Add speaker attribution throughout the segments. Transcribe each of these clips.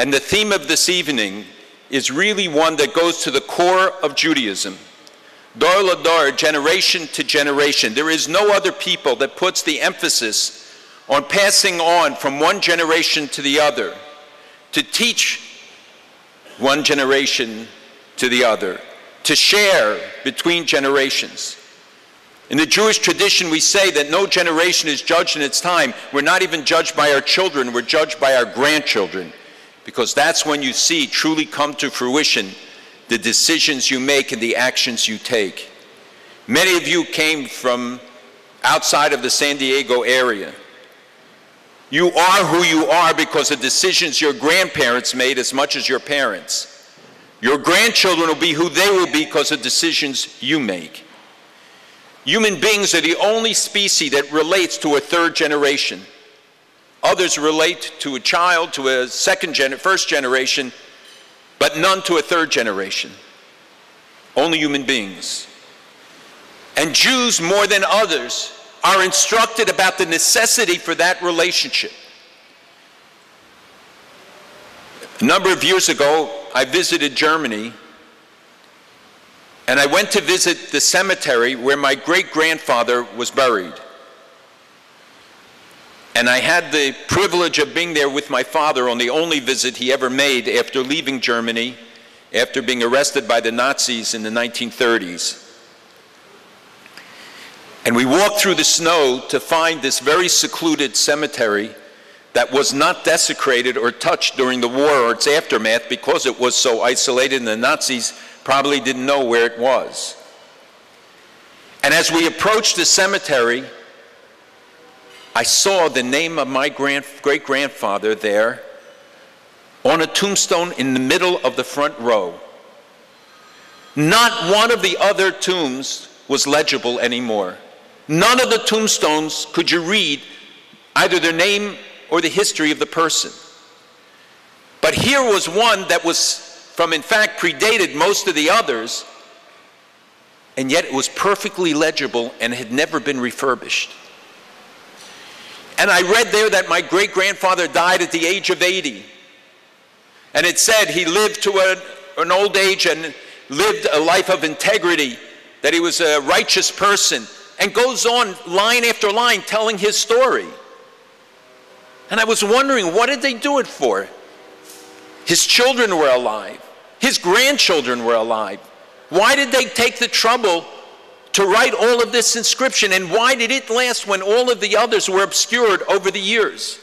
Speaker 1: And the theme of this evening is really one that goes to the core of Judaism. Dor lador, generation to generation. There is no other people that puts the emphasis on passing on from one generation to the other, to teach one generation to the other, to share between generations. In the Jewish tradition, we say that no generation is judged in its time. We're not even judged by our children, we're judged by our grandchildren, because that's when you see truly come to fruition the decisions you make and the actions you take. Many of you came from outside of the San Diego area. You are who you are because of decisions your grandparents made as much as your parents. Your grandchildren will be who they will be because of decisions you make. Human beings are the only species that relates to a third generation. Others relate to a child, to a first generation, but none to a third generation. Only human beings. And Jews, more than others, are instructed about the necessity for that relationship. A number of years ago, I visited Germany, and I went to visit the cemetery where my great-grandfather was buried. And I had the privilege of being there with my father on the only visit he ever made after leaving Germany, after being arrested by the Nazis in the 1930s. And we walked through the snow to find this very secluded cemetery that was not desecrated or touched during the war or its aftermath because it was so isolated, and the Nazis probably didn't know where it was. And as we approached the cemetery, I saw the name of my great-grandfather there on a tombstone in the middle of the front row. Not one of the other tombs was legible anymore. None of the tombstones could you read either their name or the history of the person. But here was one that was in fact, predated most of the others, and yet it was perfectly legible and had never been refurbished. And I read there that my great-grandfather died at the age of 80. And it said he lived to an old age and lived a life of integrity, that he was a righteous person, and goes on line after line telling his story. And I was wondering, what did they do it for? His children were alive. His grandchildren were alive. Why did they take the trouble to write all of this inscription, and why did it last when all of the others were obscured over the years?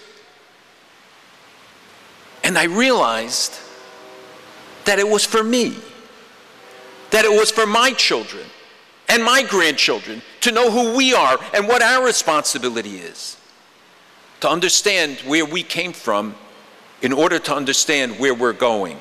Speaker 1: And I realized that it was for me, that it was for my children and my grandchildren to know who we are and what our responsibility is, to understand where we came from in order to understand where we're going.